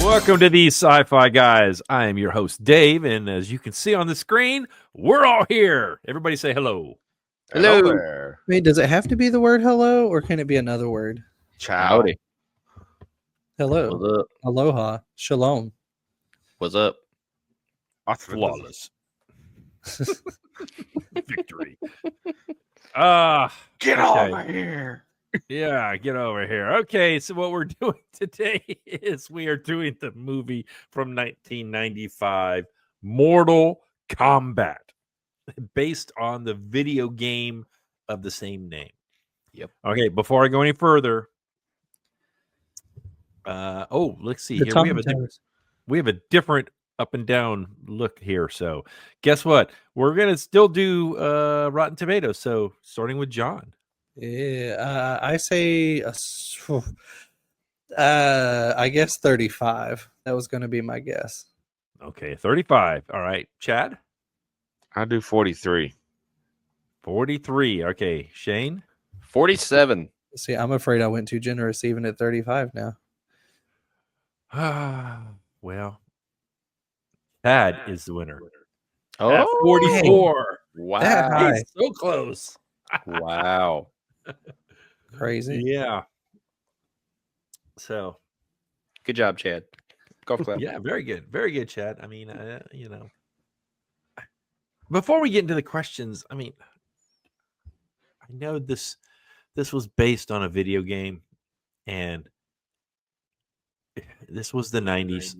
Welcome to these Sci-Fi Guys. I am your host, Dave, and as you can see on the screen, we're all here. Everybody say hello. Hello there. Wait, does it have to be the word hello, or can it be another word? Ciao. Hello. What's up? Aloha. Shalom. What's up? Flawless. Victory. Get okay. over here. Yeah, get over here. Okay, so what we're doing today is we are doing the movie from 1995, Mortal Kombat, based on the video game of the same name. Yep. Okay, before I go any further, let's see here. We have a different up and down look here. So guess what? We're gonna still do Rotten Tomatoes. So starting with John. Yeah, I say, I guess 35. That was going to be my guess. Okay, 35. All right, Chad. I do 43. 43. Okay, Shane. 47. See, I'm afraid I went too generous even at 35 now. Well, Chad is the winner. Oh, At 44. wow. That high. He's so close. Wow. Crazy. Yeah. So, Good job, Chad. Golf clap. yeah, very good. Very good, Chad. I mean, before we get into the questions, I mean, I know this was based on a video game, and this was the 90s.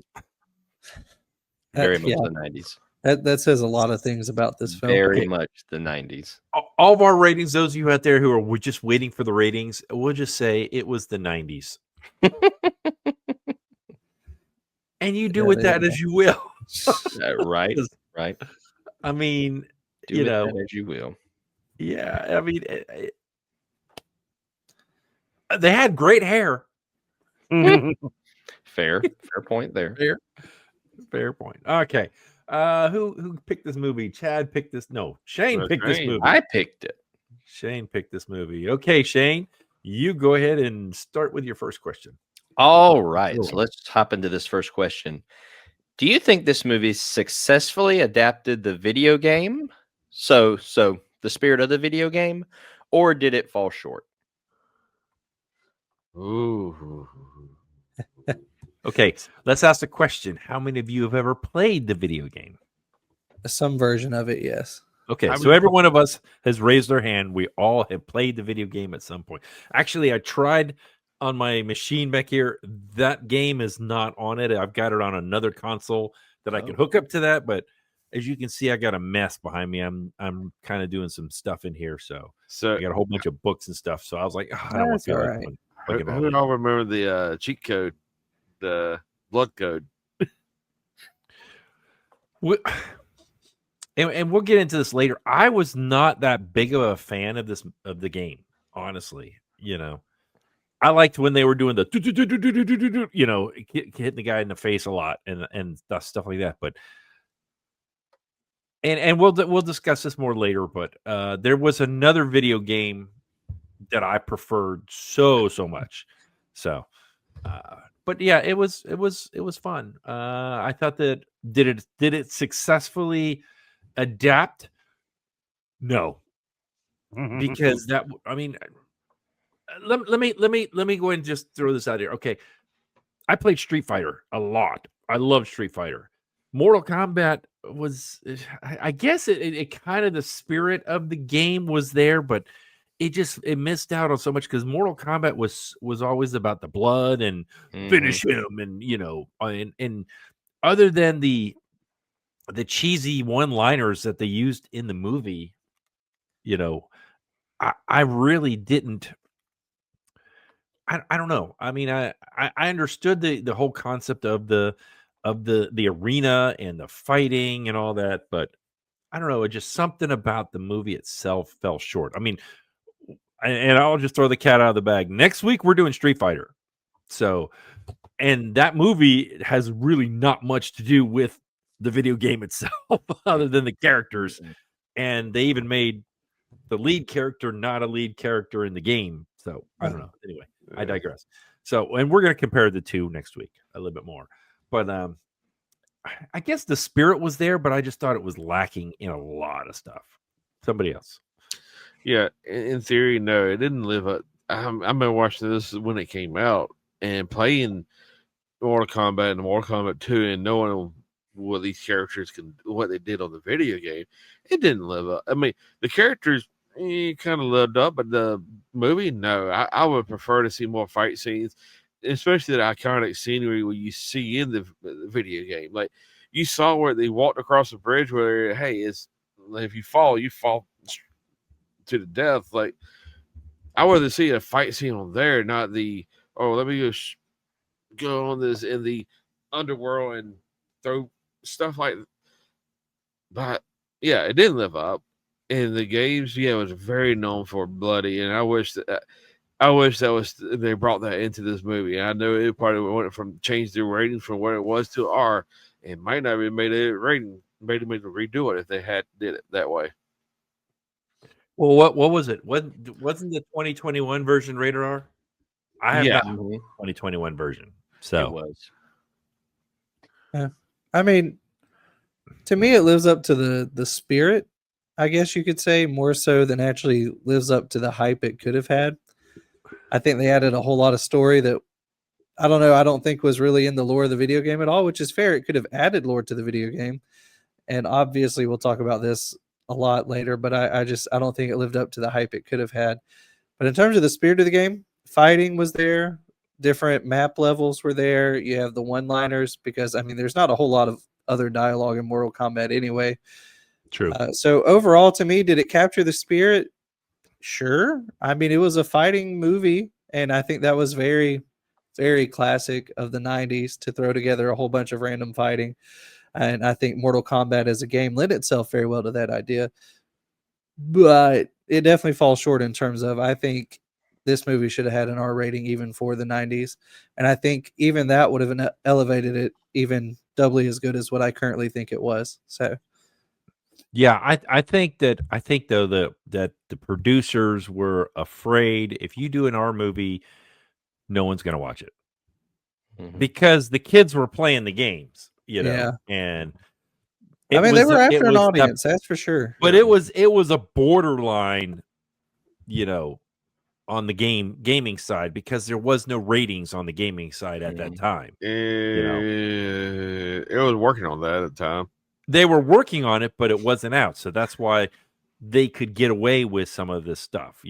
Very much Yeah. the 90s. That says a lot of things about this film. Very much the 90s. All of our ratings, those of you out there who are just waiting for the ratings, we'll just say it was the 90s. And you do with that as you will. Right. Right. I mean, Do with that as you will. yeah, I mean, they had great hair. Fair point there. Fair point. Okay. Who picked this movie? Chad picked this. No, Shane picked this movie. I picked it. Shane picked this movie. Okay, Shane, you go ahead and start with your first question. All right. So let's hop into this first question. Do you think this movie successfully adapted the video game? So the spirit of the video game, or did it fall short? Ooh. Okay, let's ask the question. How many of you have ever played the video game? Some version of it, yes. Okay, so every one of us has raised their hand. We all have played the video game at some point. Actually, I tried on my machine back here. That game is not on it. I've got it on another console that I can hook up to that. But as you can see, I got a mess behind me. I'm kind of doing some stuff in here. So I got a whole bunch of books and stuff. So I was like, I don't want to feel like Who all remember the cheat code, the blood code? And we'll get into this later. I was not that big of a fan of the game, honestly. I liked when they were doing the hitting the guy in the face a lot and stuff like that. But and we'll discuss this more later. But there was another video game that I preferred so much. So, but yeah, it was fun. I thought that did it successfully adapt? No, because let me go ahead and just throw this out here. Okay, I played Street Fighter a lot. I love Street Fighter. Mortal Kombat was, I guess it kind of, the spirit of the game was there, but it missed out on so much because Mortal Kombat was always about the blood and finish him, and and other than the cheesy one-liners that they used in the movie, I really didn't. I don't know. I mean, I understood the whole concept of the the arena and the fighting and all that, but I don't know, it just something about the movie itself fell short. I mean, and I'll just throw the cat out of the bag. Next week we're doing Street Fighter. So, and that movie has really not much to do with the video game itself other than the characters. And they even made the lead character not a lead character in the game. So, I don't know. Anyway, I digress. So, and we're going to compare the two next week a little bit more. But I guess the spirit was there, but I just thought it was lacking in a lot of stuff. Somebody else. Yeah, in theory, no, it didn't live up. I've been watching this when it came out and playing Mortal Kombat and Mortal Kombat 2 and knowing what these characters what they did on the video game, it didn't live up. I mean, the characters kind of lived up, but the movie, no. I would prefer to see more fight scenes, especially the iconic scenery where you see in the video game. Like you saw where they walked across the bridge where, hey, if you fall to the death. Like I would rather see a fight scene on there, not let me go on this in the underworld and throw stuff like. But yeah, it didn't live up. In the games, it was very known for bloody, and I wish that they brought that into this movie. I know it probably went from changed their rating from what it was to R, and might not have made it rating, made them redo it if they did it that way. Well, what was it? Wasn't the 2021 version rated R? I have not the 2021 version. So it was. Yeah. I mean, to me, it lives up to the spirit, I guess you could say, more so than actually lives up to the hype it could have had. I think they added a whole lot of story that I don't know. I don't think was really in the lore of the video game at all, which is fair. It could have added lore to the video game, and obviously we'll talk about this a lot later. But I don't think it lived up to the hype it could have had. But in terms of the spirit of the game, fighting was there. Different map levels were there. You have the one-liners because I mean, there's not a whole lot of other dialogue in Mortal Kombat anyway. True. So overall, to me, did it capture the spirit? Sure. I mean, it was a fighting movie, and I think that was very, very classic of the 90s to throw together a whole bunch of random fighting. And I think Mortal Kombat as a game lent itself very well to that idea. But it definitely falls short in terms of, I think this movie should have had an R rating even for the 90s. And I think even that would have elevated it even doubly as good as what I currently think it was. So yeah, I think though that the producers were afraid if you do an R movie, no one's going to watch it because the kids were playing the games, and I mean they were after an audience, that's for sure. But it was a borderline, on the gaming side because there was no ratings on the gaming side at that time. It was working on that at the time. They were working on it, but it wasn't out. So that's why they could get away with some of this stuff,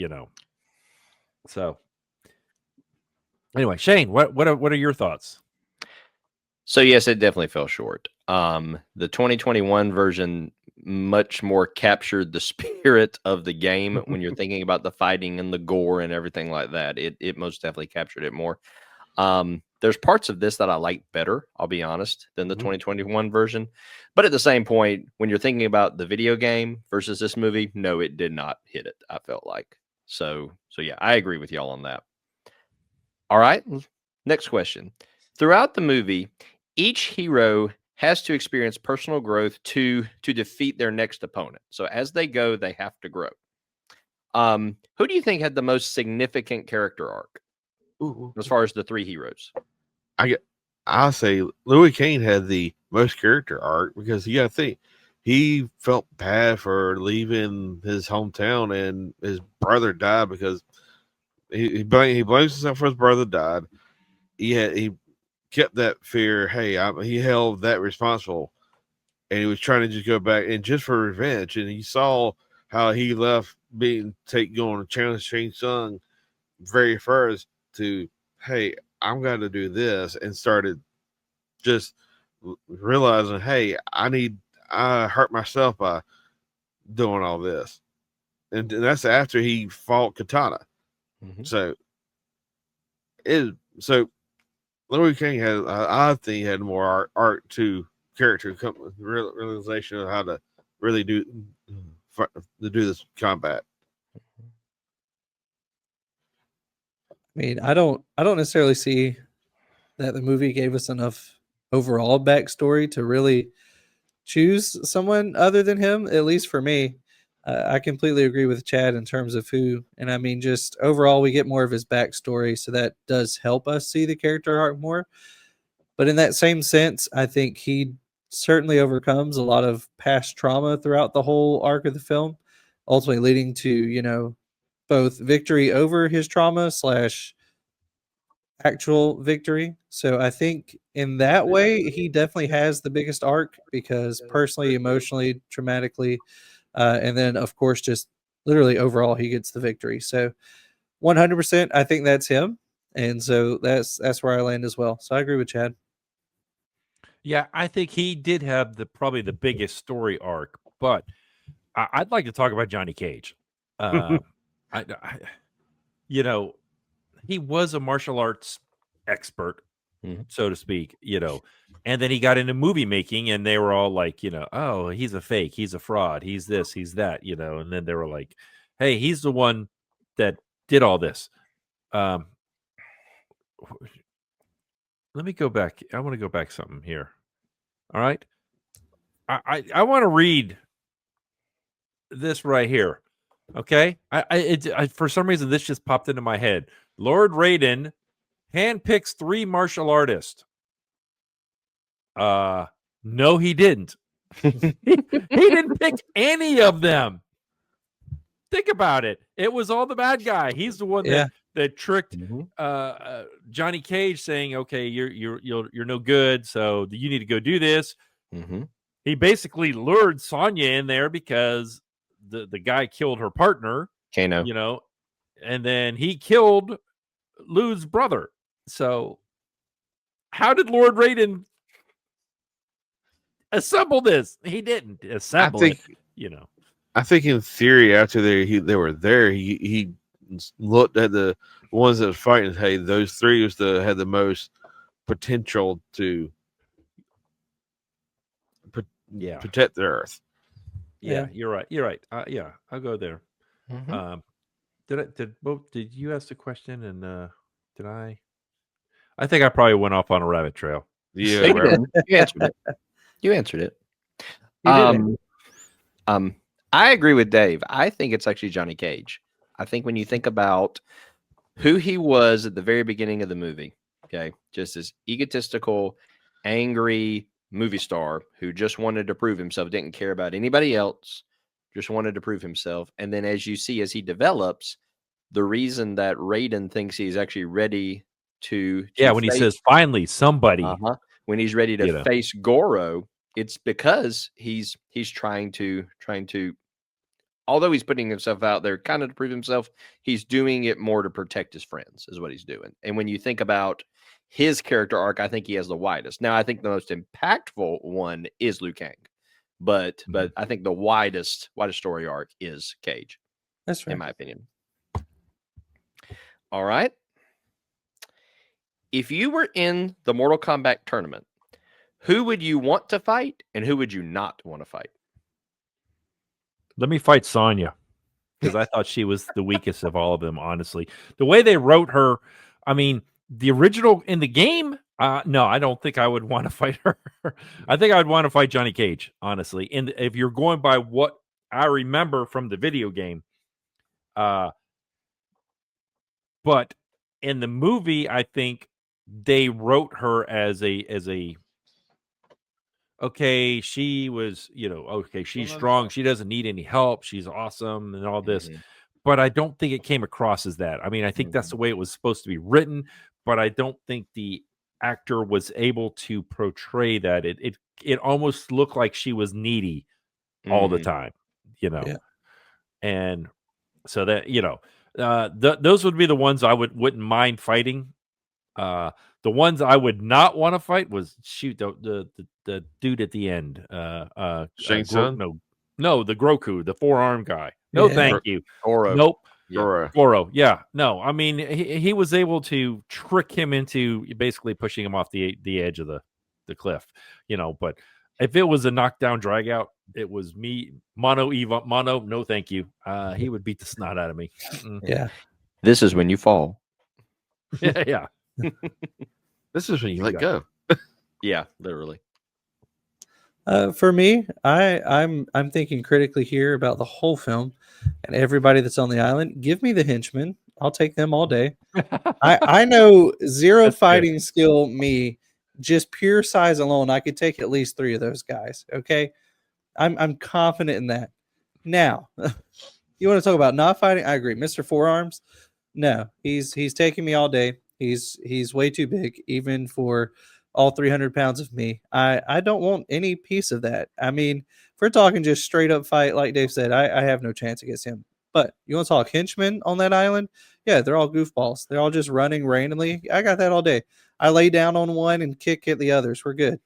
So anyway, Shane, what are your thoughts? So yes, it definitely fell short. The 2021 version much more captured the spirit of the game when you're thinking about the fighting and the gore and everything like that. It most definitely captured it more. There's parts of this that I like better, I'll be honest, than the 2021 version. But at the same point, when you're thinking about the video game versus this movie, no, it did not hit it, I felt like. So yeah, I agree with y'all on that. All right, next question. Throughout the movie, each hero has to experience personal growth to defeat their next opponent. So as they go, they have to grow. Who do you think had the most significant character arc? As far as the three heroes, I'll say Louis Kane had the most character arc because you got to think he felt bad for leaving his hometown and his brother died because he blames himself for his brother died. He kept that fear. Hey, he held that responsible, and he was trying to just go back and just for revenge. And he saw how he left going to challenge Shang Tsung very first. To, hey, I'm going to do this, and started just realizing, hey, I hurt myself by doing all this. And that's after he fought Katana. So Liu Kang had, I think, had more art to character realization of how to really do this combat. I mean, I don't necessarily see that the movie gave us enough overall backstory to really choose someone other than him. At least for me, I completely agree with Chad in terms of who, and I mean, just overall, we get more of his backstory, so that does help us see the character arc more. But in that same sense, I think he certainly overcomes a lot of past trauma throughout the whole arc of the film, ultimately leading to, both victory over his trauma slash actual victory. So I think in that way, he definitely has the biggest arc because personally, emotionally, traumatically, and then of course, just literally overall, he gets the victory. So 100%, I think that's him, and so that's where I land as well. So I agree with Chad. Yeah, I think he did have probably the biggest story arc, but I'd like to talk about Johnny Cage. I, he was a martial arts expert, so to speak, and then he got into movie making and they were all like, oh, he's a fake, he's a fraud, he's this, he's that, and then they were like, hey, he's the one that did all this. Let me go back. I want to go back something here. All right. I want to read this right here. Okay. For some reason, this just popped into my head. Lord Raiden handpicks 3 martial artists. No, he didn't. he didn't pick any of them. Think about it. It was all the bad guy. He's the one that tricked Johnny Cage, saying, "Okay, you're no good, so you need to go do this." He basically lured Sonya in there because the guy killed her partner, Kano. And then he killed Liu's brother. So, how did Lord Raiden assemble this? He didn't assemble it. I think in theory, after they were there, he looked at the ones that was fighting. Hey, those 3 had the most potential to protect the Earth. Yeah, you're right. You're right. Yeah, I'll go there. Did you ask the question and did I? I think I probably went off on a rabbit trail. Yeah, you answered it. You answered it. I agree with Dave. I think it's actually Johnny Cage. I think when you think about who he was at the very beginning of the movie, okay, just this egotistical, angry movie star who just wanted to prove himself, didn't care about anybody else, just wanted to prove himself. And then as you see, as he develops, the reason that Raiden thinks he's actually ready to when he says finally somebody, when he's ready to face Goro, it's because he's trying to, although he's putting himself out there kind of to prove himself, he's doing it more to protect his friends is what he's doing. And when you think about his character arc, I think he has the widest. Now, I think the most impactful one is Liu Kang, but I think the widest story arc is Cage. That's right, in my opinion. All right. If you were in the Mortal Kombat tournament, who would you want to fight and who would you not want to fight? Let me fight Sonya because I thought she was the weakest of all of them, honestly. The way they wrote her, I mean, the original in the game, no, I don't think I would want to fight her. I think I'd want to fight Johnny Cage, honestly. And if you're going by what I remember from the video game, but in the movie, I think they wrote her as a okay, she was, okay, she's strong. She doesn't need any help. She's awesome and all this. But I don't think it came across as that. I mean, I think that's the way it was supposed to be written, but I don't think the actor was able to portray that. It almost looked like she was needy all the time, And so that, those would be the ones I wouldn't mind fighting. The ones I would not want to fight was the dude at the end. Shang Tsung? No, the Groku, the 4-arm guy. No, thank you. Goro. Nope. Goro. Goro, yeah. No, I mean he was able to trick him into basically pushing him off the edge of the cliff, but if it was a knockdown drag out, it was me, mono, no thank you. He would beat the snot out of me. Yeah. This is when you fall. Yeah. This is when you let go. Yeah, literally. For me, I'm thinking critically here about the whole film and everybody that's on the island. Give me the henchmen. I'll take them all day. I know zero That's fighting good. skill. Me, just pure size alone, I could take at least 3 of those guys. Okay, I'm confident in that. Now, you want to talk about not fighting? I agree, Mr. Forearms. No, he's taking me all day. He's way too big, even for all 300 pounds of me. I don't want any piece of that. I mean, if we're talking just straight up fight, like Dave said, I have no chance against him. But you want to talk henchmen on that island? Yeah, they're all goofballs. They're all just running randomly. I got that all day. I lay down on one and kick at the others. We're good.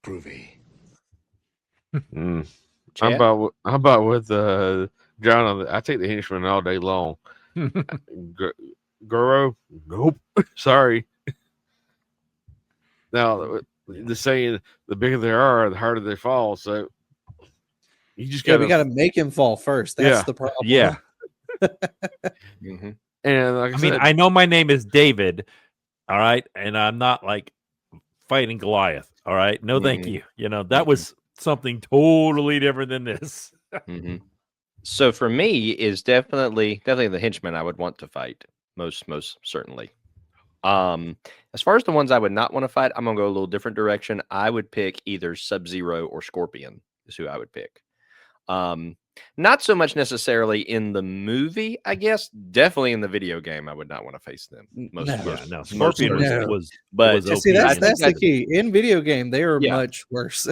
Groovy. I'm Chat? about with John on I take the henchman all day long. Goro, nope. Sorry. Now the saying, the bigger they are, the harder they fall. So you just We got to make him fall first. That's the problem. Yeah. Mm-hmm. And like I mean, I know my name is David, all right, and I'm not like fighting Goliath, all right. No, thank you. That was something totally different than this. Mm-hmm. So for me, is definitely the henchman I would want to fight most certainly. As far as the ones I would not want to fight, I'm gonna go a little different direction. I would pick either Sub-Zero or Scorpion is who I would pick. Not so much necessarily in the movie, I guess. Definitely in the video game, I would not want to face them. Scorpion was but see, that's the key. In video game, they are much worse.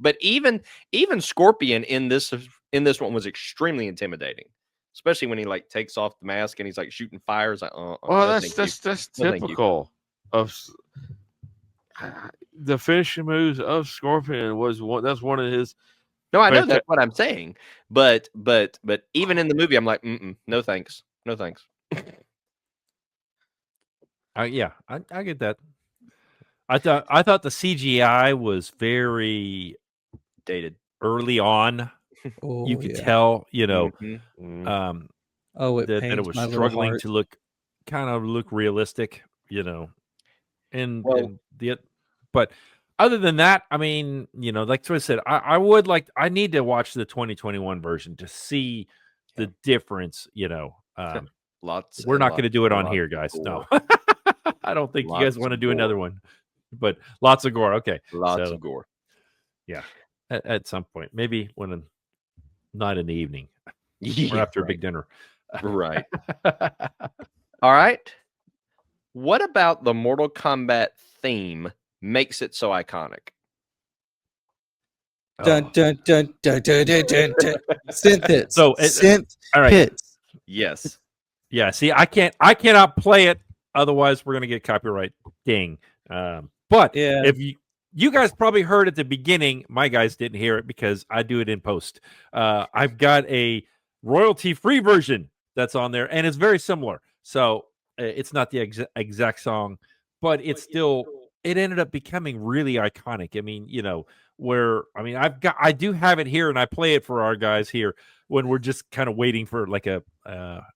But even Scorpion in this one was extremely intimidating, especially when he like takes off the mask and he's like shooting fires. Like, well, that's typical of the finishing moves of Scorpion. That's one of his. No, I know that's what I'm saying, but even in the movie, I'm like, no thanks, no thanks. Yeah, I get that. I thought the CGI was very dated early on. You could tell, that it was struggling to look realistic, but other than that, I mean, like I said, I need to watch the 2021 version to see the difference, Lots. We're not going to do it on here, guys. No, I don't think you guys want to do another one, but lots of gore. Okay. Lots of gore. Yeah. At some point, maybe not in the evening or after a big dinner. Right. All right. What about the Mortal Kombat theme makes it so iconic? Dun dun dun dun dun dun dun. Synth hits. So synth all right. hits. Yes. Yeah. See, I cannot play it. Otherwise, we're gonna get copyright ding. But if you guys probably heard at the beginning, my guys didn't hear it because I do it in post. I've got a royalty-free version that's on there, and it's very similar. So it's not the exact song, but it's still. It ended up becoming really iconic. I mean, I do have it here, and I play it for our guys here when we're just kind of waiting for like a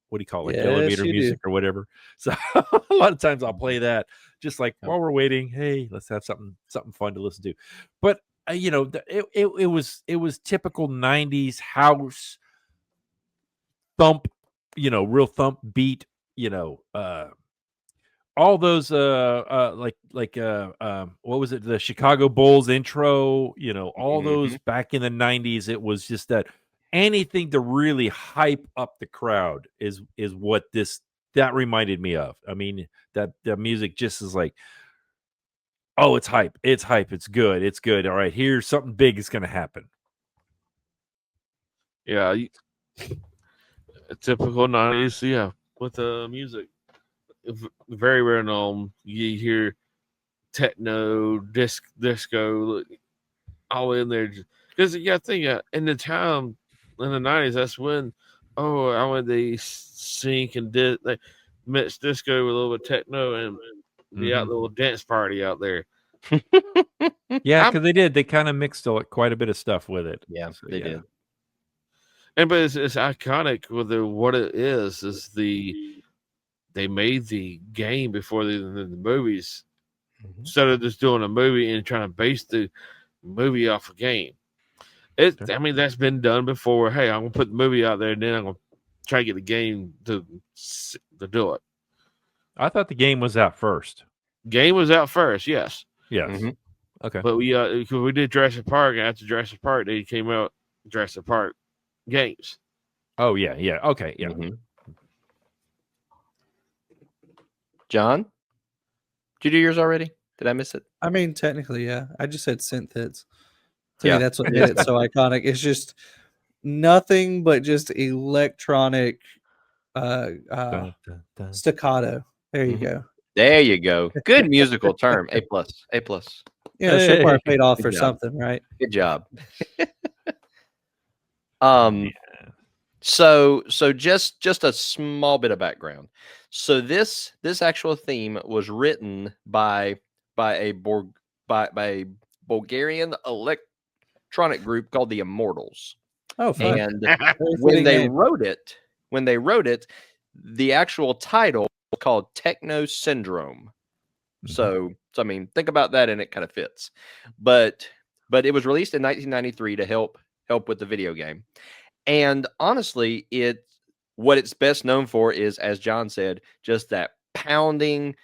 what do you call it, elevator music or whatever. So a lot of times I'll play that just like while we're waiting. Hey, let's have something fun to listen to. But it was typical 90s house thump, real thump beat, all those what was it, the Chicago Bulls intro, all those back in the 90s. It was just that anything to really hype up the crowd is what that reminded me of. I mean, that the music just is like, oh, it's hype, it's good, all right, here's something big is gonna happen. Yeah, typical 90s, with the music. Very well known. You hear techno, disco, all in there. Because you got to think, in the time in the 90s, that's when oh, I went to sync and did like mixed disco with a little bit of techno and the out little dance party out there. Yeah, because they kind of mixed quite a bit of stuff with it. Yeah, So, they did. And but it's iconic with what it is they made the game before the movies instead of just doing a movie and trying to base the movie off a game. I mean, that's been done before. Hey, I'm gonna put the movie out there, and then I'm gonna try to get the game to do it. I thought the game was out first. Game was out first, yes. Yes. Okay. But we did Jurassic Park, and after Jurassic Park, they came out Jurassic Park games. Oh yeah. Okay. Yeah. John, did you do yours already? Did I miss it? I mean, technically, yeah. I just said synth hits. To Yeah. me, that's what made it so iconic. It's just nothing but just electronic staccato. There you go. There you go. Good musical term. A plus. A plus. Yeah, it should probably paid off Good for job. something, right? Good job. So just a small bit of background. So this actual theme was written by a Bulgarian electronic group called the Immortals. Oh, fun. And when they wrote it, the actual title was called Techno Syndrome. So I mean, think about that, and it kind of fits. But it was released in 1993 to help with the video game. And honestly, what it's best known for is, as John said, just that pounding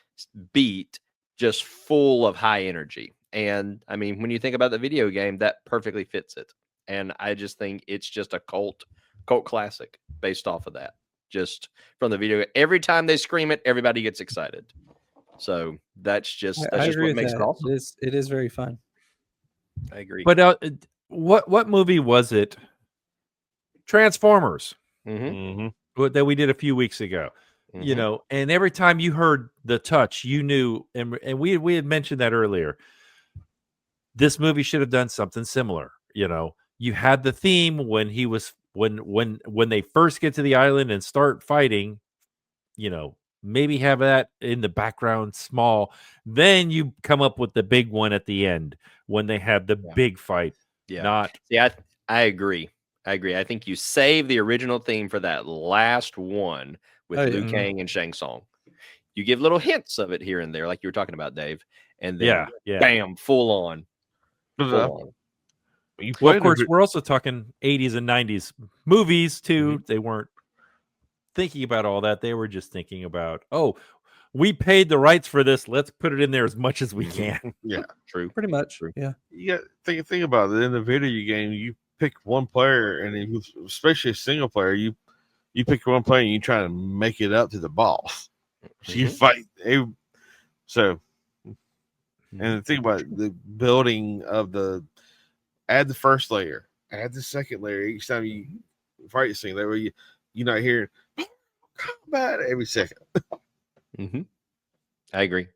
beat, just full of high energy. And I mean, when you think about the video game, that perfectly fits it. And I just think it's just a cult classic based off of that. Just from the video, every time they scream it, everybody gets excited. So that's just what makes it awesome. It is very fun. I agree. But what movie was it? Transformers. That we did a few weeks ago. You know, and every time you heard the touch, you knew, and we had mentioned that earlier. This movie should have done something similar. You know, you had the theme when they first get to the island and start fighting. You know, maybe have that in the background small. Then you come up with the big one at the end when they have the big fight. Yeah. I agree. I think you save the original theme for that last one with Liu Kang and Shang Tsung. You give little hints of it here and there, like you were talking about, Dave, and then bam, full on. Well, of course, we're also talking 80s and 90s movies too. They weren't thinking about all that. They were just thinking about, we paid the rights for this. Let's put it in there as much as we can. Yeah, true. Pretty much. True. Yeah. You got to think about it. In the video game, you pick one player, and especially a single player, you pick one player and you try to make it up to the boss. So you fight. And think about the building of add the first layer, add the second layer each time you fight scene. That way you're not hearing combat every second. I agree.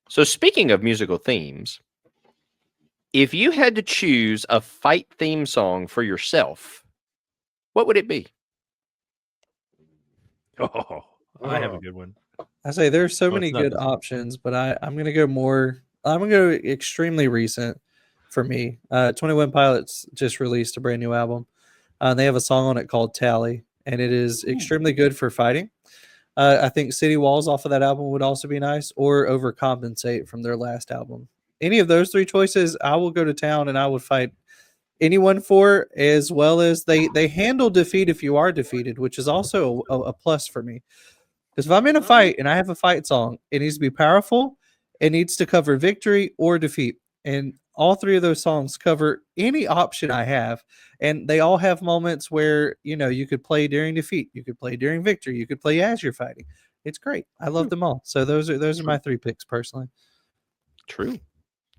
So speaking of musical themes, if you had to choose a fight theme song for yourself, what would it be? I have a good one. I say there's so many good options, but I'm going to go extremely recent for me. 21 Pilots just released a brand new album. They have a song on it called Tally, and it is extremely good for fighting. I think City Walls off of that album would also be nice, or Overcompensate from their last album. Any of those three choices, I will go to town and I would fight anyone for, as well as they handle defeat if you are defeated, which is also a plus for me. Because if I'm in a fight and I have a fight song, it needs to be powerful, it needs to cover victory or defeat. And all three of those songs cover any option I have. And they all have moments where, you could play during defeat, you could play during victory, you could play as you're fighting. It's great. I love them all. So those are my three picks personally. True.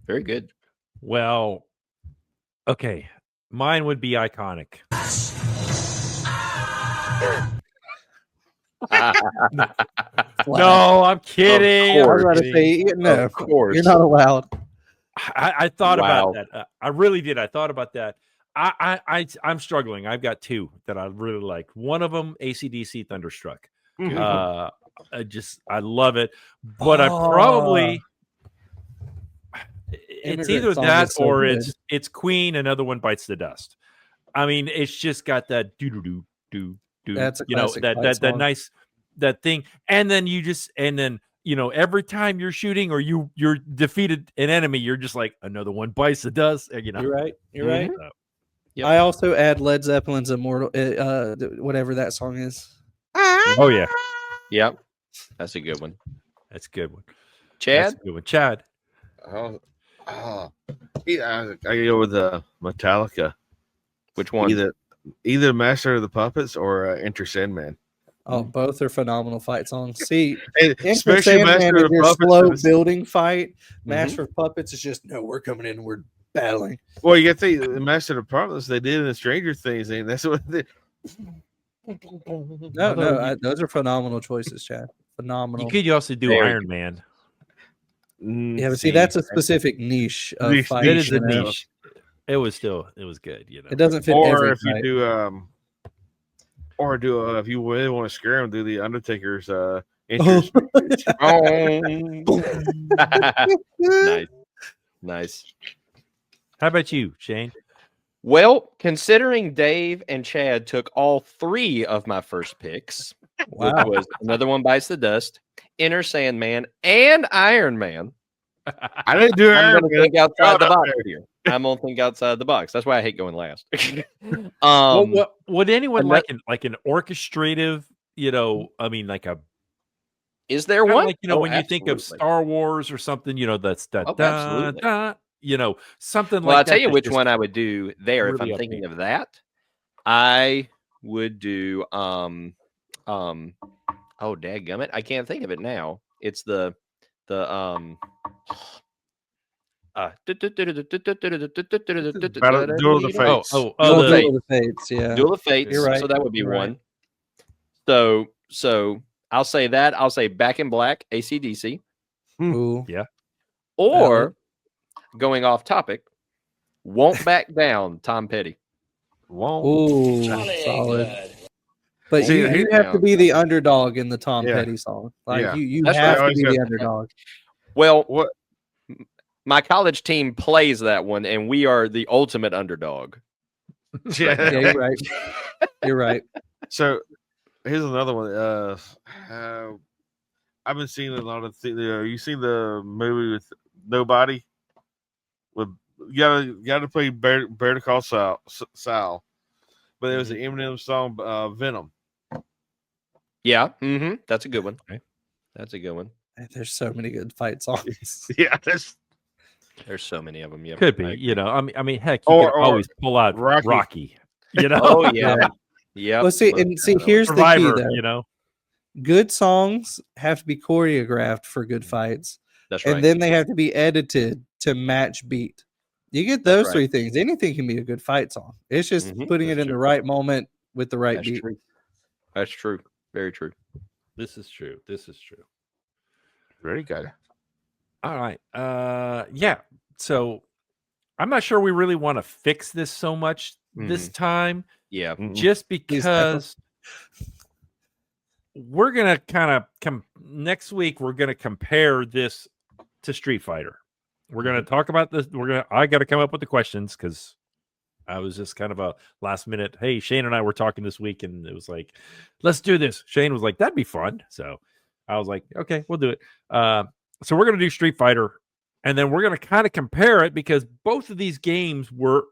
Very good. Well, okay. Mine would be iconic. No, I'm kidding. I was about to say, no, of course. You're not allowed. I thought about that. I really did. I thought about that. I'm struggling. I've got two that I really like. One of them, AC/DC Thunderstruck. Good. I love it, but I probably it's either Immigrant Song that is so or good. it's Queen. Another One Bites the Dust. I mean, it's just got that do. That's a You know, classic that fight song. nice that thing, and then every time you're shooting or you're defeated an enemy, you're just like another one bites the dust. You know, You're right. You're right. Mhm. Yep. I also add Led Zeppelin's "Immortal," whatever that song is. Oh yeah, Yep. That's a good one. that's a good one. Chad? That's a good one. Chad. I go with Metallica. Which one? Either Master of the Puppets or Enter Sandman. Oh, both are phenomenal fight songs. See, And Enter especially Sandman Master is of the your Puppets. slow is- building fight. Master of Puppets is just no, we're coming in, and we're battling. Well, you got to think the Master of the Puppets they did in the Stranger Things, and that's what they. No, those are phenomenal choices, Chad. Phenomenal. You could also do Very Iron Man. Yeah, but see, that's a specific niche of Niche, fight. That is a you know? niche. It was good. You know, It doesn't fit Or every if you fight. do, if you really want to scare them, do the Undertaker's entrance. Nice. How about you, Shane? Well, considering Dave and Chad took all three of my first picks, Wow. which was Another One Bites the Dust, Enter Sandman, and Iron Man, I didn't do I'm Iron going to Man. think outside the God, box here. I'm going to think outside the box. That's why I hate going last. Would anyone ano- like an orchestrative? You know, I mean, like a Is there kinda one? like Oh, when you think of absolutely. Star Wars or something, that's that. Oh, absolutely. Something Well, like I'll that. tell you that's which just one I would do there if really I'm thinking upbeat. of that. I would do oh dadgummit, I can't think of it now. It's the Duel of the Fates. Oh, Duel the of the Fates, yeah. Duel of Fates. You're right. So that would be You're right. one. So I'll say that. I'll say Back in Black, AC/DC. Ooh. Yeah. Or going off topic, Won't Back Down, Tom Petty. Won't. Ooh, solid. But See, you have to be the underdog in the Tom Yeah. Petty song. Like Yeah. you That's have right. to be Always the have- underdog. Well, What? my college team plays that one, and we are the ultimate underdog. Yeah, you're right. You're right. So here's another one. I've been seeing a lot of things. You seen the movie with Nobody? With you gotta play Better Call Saul. But there was an Eminem song, Venom. Yeah, that's a good one. Okay. That's a good one. There's so many good fight songs. Yeah, that's There's so many of them. Yeah, could be. I mean, heck, you Or- could always pull out Rocky. Rocky. Oh yeah, yeah. Well, see, here's Survivor. the key, though. Good songs have to be choreographed for good fights, That's right. and then they have to be edited to match beat. You get those right. three things. Anything can be a good fight song. It's just putting it in the right moment with the right That's beat. true. That's true. Very true. This is true. very good. All right. Yeah. So I'm not sure we really want to fix this so much this time, Yeah. just because we're gonna kind of next week. We're gonna compare this to Street Fighter. We're gonna talk about this. I got to come up with the questions because I was just kind of a last minute. Hey, Shane and I were talking this week, and it was like, let's do this. Shane was like, that'd be fun. So I was like, okay, we'll do it. So we're gonna do Street Fighter, and then we're gonna kind of compare it because both of these games were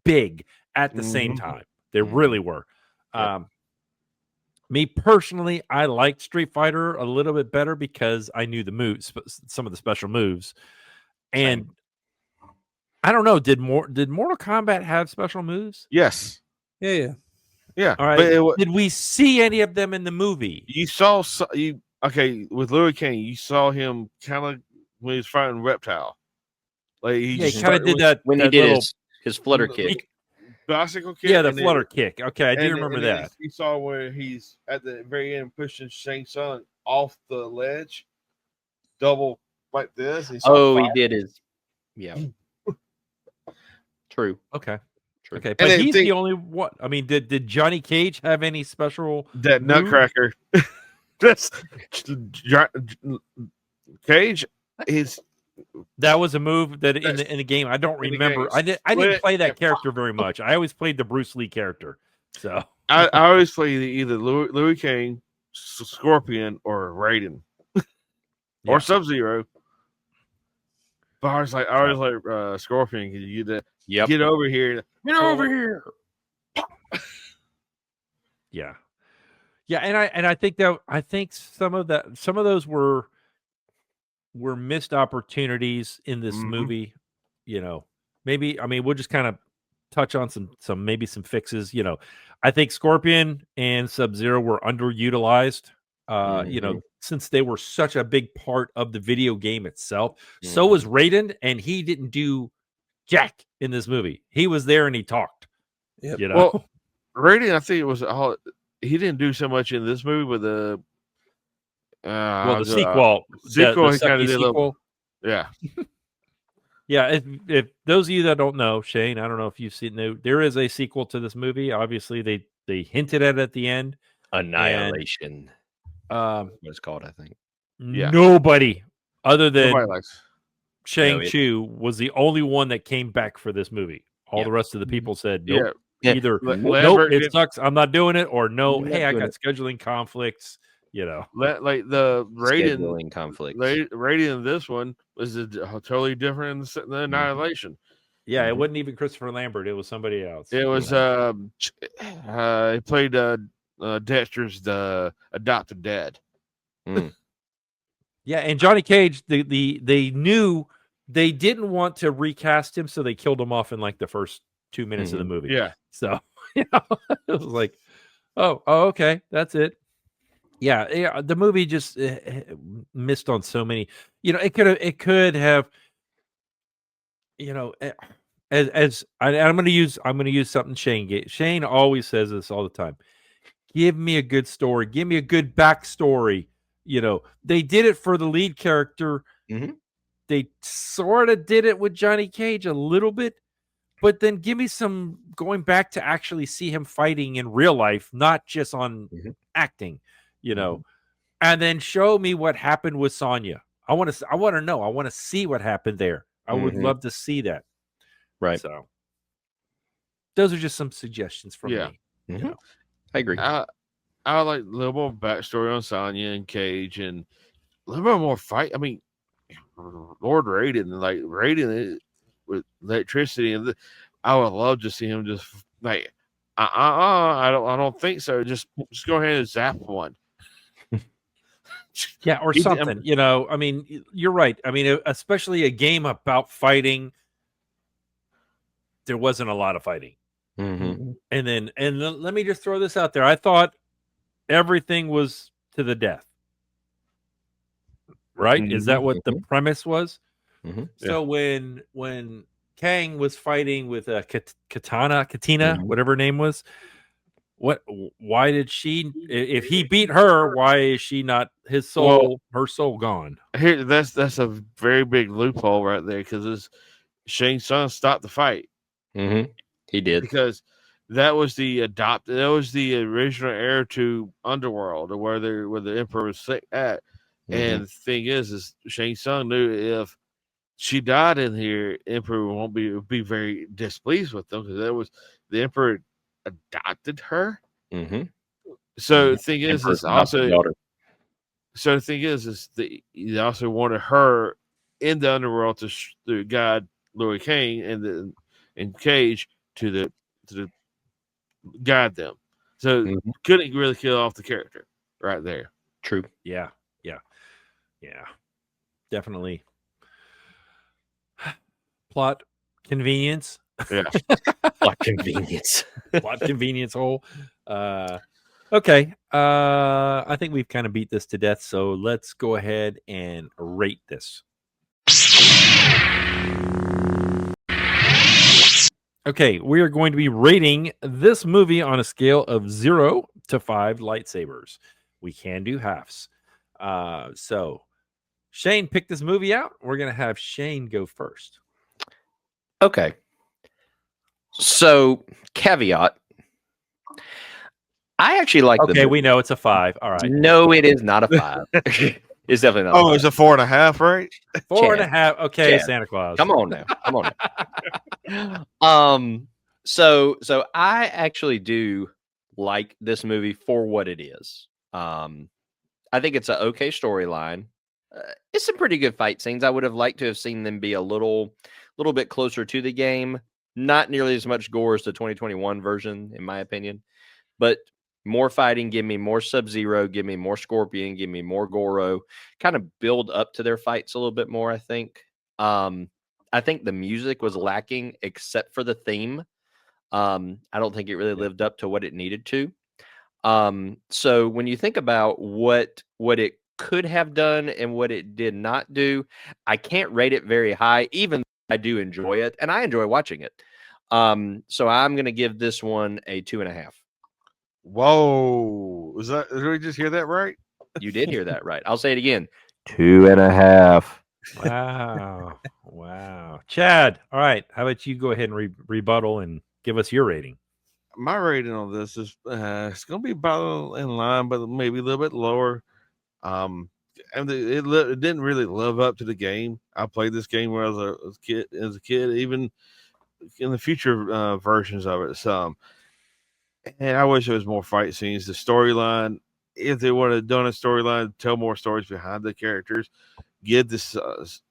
big at the same time. They really were. Yep. Me personally, I liked Street Fighter a little bit better because I knew the moves, some of the special moves, and I don't know. Did Mortal Kombat have special moves? Yes. Yeah. Yeah. All right. Did we see any of them in the movie? You saw with Louis Kane. You saw him kind of when he was fighting Reptile. Like he kind of did that when that he did little his flutter kick. bicycle kick. Yeah, the and then- flutter kick. Okay, I do remember and then that. You saw where he's at the very end pushing Shang Tsung off the ledge, double like this. And Oh, he did his. Yeah. True. Okay. True. Okay. And But then he's think- the only one. I mean, did Johnny Cage have any special That move? Nutcracker. That's Cage. He's That was a move that in That's- the game. I don't in the remember. game, I didn't split play that and character very much. I always played the Bruce Lee character. So I always play either Louis Kane, Scorpion, or Raiden, Yeah. or Sub-Zero. But I was like Scorpion. You get over here. Get over here. yeah. Yeah, and I think some of those were missed opportunities in this Mhm. movie. You know, maybe, I mean, we'll just kind of touch on some fixes. You know, I think Scorpion and Sub-Zero were underutilized. You know, since they were such a big part of the video game itself. So was Raiden, and he didn't do jack in this movie. He was there and he talked. Yep. You know, Well, Raiden, I think it was all. He didn't do so much in this movie, but the sequel, sequel, the he kinda sucky did a little- sequel. yeah. Yeah, if those of you that don't know, Shane, I don't know if you've seen there is a sequel to this movie. Obviously, they hinted at it at the end. Annihilation. Um, What it's called, I think. Yeah. Nobody other than Nobody likes. Shang-Chi was the only one that came back for this movie. All Yeah. the rest of the people said nope. Yeah. Either Le- nope, Lambert it did- sucks, I'm not doing it, or no, I'm not hey, I doing got scheduling conflicts. You know, Like the Raiden. Scheduling conflicts. Raiden in this one was totally different than Annihilation. yeah, it Mhm. wasn't even Christopher Lambert; it was somebody else. It was he played Dexter's the adopted dad. Yeah, and Johnny Cage, they knew they didn't want to recast him, so they killed him off in like the first 2 minutes of the movie. Yeah. So you know, it was like, oh, okay, that's it. Yeah, the movie just missed on so many. You know, it could have. You know, I'm going to use something Shane always says this all the time. Give me a good story. Give me a good backstory. You know, they did it for the lead character. Mhm. They sort of did it with Johnny Cage a little bit, but then give me some going back to actually see him fighting in real life, not just on acting, you know, and then show me what happened with Sonya. I want to know. I want to see what happened there. I would love to see that. Right. So those are just some suggestions from Yeah. me. Mhm. I agree. I like a little more backstory on Sonya and Cage and a little bit more fight. I mean, Lord Raiden with electricity, and I would love to see him just like, I don't think so. Just go ahead and zap one. Yeah, or He- something. You know, I mean, you're right. I mean, especially a game about fighting, there wasn't a lot of fighting. Mhm. And let me just throw this out there. I thought everything was to the death. Right? Is that what the premise was? Mhm. So when Kang was fighting with Katina, whatever her name was, why did she, if he beat her, why is she not her soul gone? Here, that's a very big loophole right there because Shang Tsung stopped the fight. He did. Because that was the original heir to Underworld, or where the Emperor was sick at. And the thing is Shang Tsung knew if she died in here, Emperor won't be very displeased with them, because the Emperor adopted her. So the thing is also so the thing is he also wanted her in the Underworld to guide Louis Kane and Cage to guide them. So couldn't really kill off the character right there. True. Yeah. Definitely. Plot convenience. Yeah. Plot convenience. Plot convenience hole. Okay. I think we've kind of beat this to death, so let's go ahead and rate this. Okay, we are going to be rating this movie on a scale of 0 to 5 lightsabers. We can do halves. So Shane picked this movie out. We're going to have Shane go first. Okay. So, caveat. I actually like the Okay, movie. we know it's a 5. All right. No, it is not a 5. It's definitely not. Oh, it's a 4.5, right? 4.5. Okay, Chad. Santa Claus. Come on now. Come on now. So I actually do like this movie for what it is. I think it's an okay storyline. It's some pretty good fight scenes. I would have liked to have seen them be a little bit closer to the game. Not nearly as much gore as the 2021 version, in my opinion. But more fighting, give me more Sub-Zero, give me more Scorpion, give me more Goro. Kind of build up to their fights a little bit more, I think. I think the music was lacking except for the theme. I don't think it really lived up to what it needed to. So when you think about what it could have done and what it did not do, I can't rate it very high, even though I do enjoy it and I enjoy watching it. So I'm going to give this one a 2.5. Whoa. Did we just hear that right? You did hear that right. I'll say it again. 2.5. Wow. Wow. Chad, all right. How about you go ahead and rebuttal and give us your rating? My rating on this is it's going to be about in line, but maybe a little bit lower. And it didn't really live up to the game. I played this game when I was a kid, even in the future versions of it. And I wish there was more fight scenes. The storyline, if they would have done a storyline, tell more stories behind the characters, give this the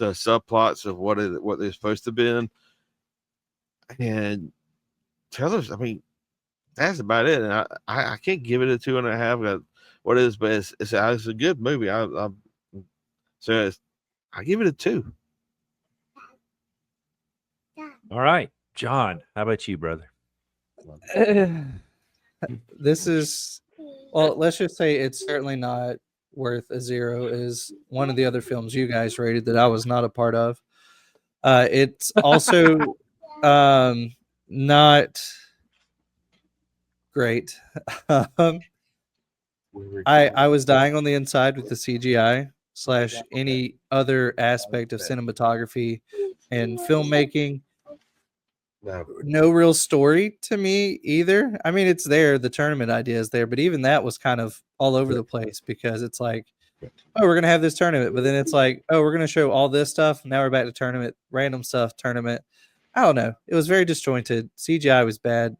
subplots of what they're supposed to be, and tell us. I mean, that's about it. And I can't give it a 2.5. What it is, but it's a good movie. I give it a 2. All right, John. How about you, brother? This is, well, let's just say it's certainly not worth a 0. Is one of the other films you guys rated that I was not a part of. It's also not great. I was dying on the inside with the CGI / any other aspect of cinematography and filmmaking. No real story to me either. I mean, it's there. The tournament idea is there, but even that was kind of all over the place because it's like, oh, we're going to have this tournament, but then it's like, oh, we're going to show all this stuff. Now we're back to tournament, random stuff, tournament. I don't know. It was very disjointed. CGI was bad.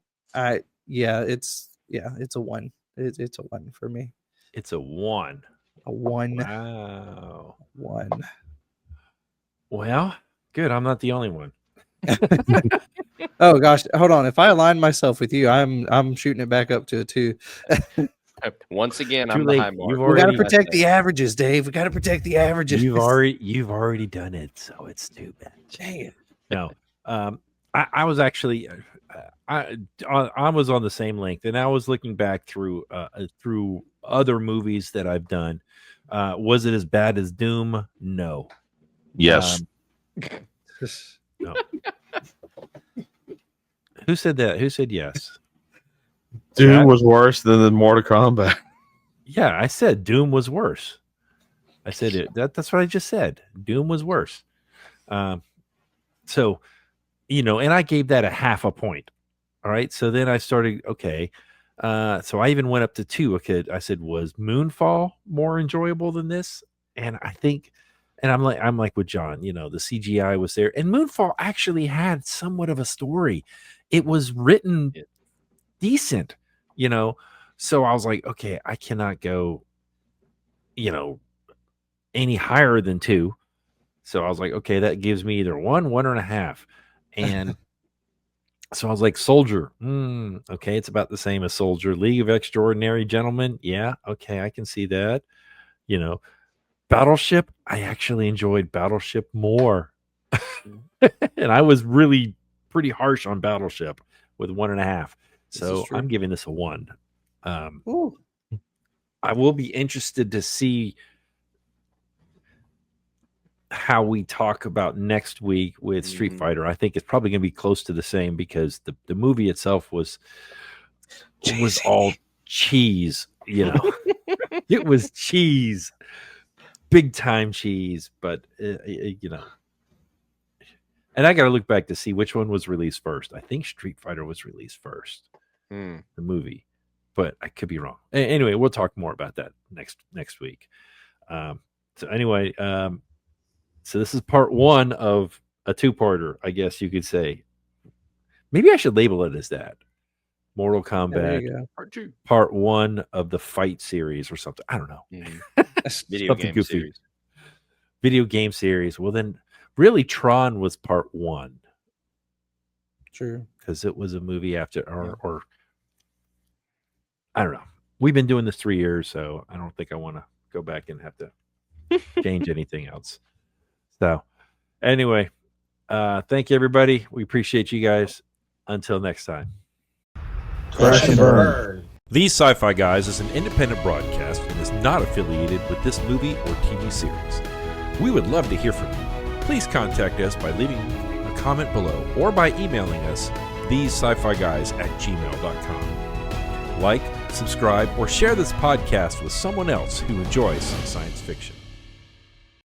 It's a 1. It's a 1 for me. It's a 1. A 1. Wow. 1. Well, good. I'm not the only one. Oh gosh, hold on. If I align myself with you, I'm shooting it back up to a 2. Once again, Too I'm late. the high mark. We got to protect the averages, Dave. We got to protect the averages. You've already done it, so it's too bad. Dang it. No, I was actually I was on the same length, and I was looking back through other movies that I've done. Was it as bad as Doom? No. Yes. No. Who said that? Who said yes? Doom was worse than the Mortal Kombat. Yeah, I said Doom was worse. I said it. That's what I just said. Doom was worse. So, and I gave that a 0.5 point. All right. So then I started. Okay. So I even went up to 2. Okay. I said, was Moonfall more enjoyable than this? And I think, and I'm like with John. The CGI was there, and Moonfall actually had somewhat of a story. It was written decent. So I was like, okay, I cannot go, any higher than 2. So I was like, okay, that gives me either 1, 1.5. And so I was like, Soldier. Okay, it's about the same as Soldier. League of Extraordinary Gentlemen. Yeah, okay, I can see that. Battleship. I actually enjoyed Battleship more. And I was really pretty harsh on Battleship with 1.5. So I'm giving this a 1. I will be interested to see how we talk about next week with Street Fighter. I think it's probably going to be close to the same because the movie itself was all cheese. It was cheese, big time cheese. But And I got to look back to see which one was released first. I think Street Fighter was released first, the movie, but I could be wrong. Anyway, we'll talk more about that next week. So anyway, so this is part 1 of a 2-parter, I guess you could say. Maybe I should label it as that. Mortal Kombat part 1 of the fight series or something. I don't know. Video game series. Video game series. Well, then really Tron was part 1. True. Because it was a movie after, or I don't know. We've been doing this 3 years, so I don't think I want to go back and have to change anything else. So anyway, thank you, everybody. We appreciate you guys. Until next time. Crash and burn. These Sci-Fi Guys is an independent broadcast and is not affiliated with this movie or TV series. We would love to hear from you. Please contact us by leaving a comment below or by emailing us thesciFiGuys@gmail.com. Like, subscribe, or share this podcast with someone else who enjoys some science fiction.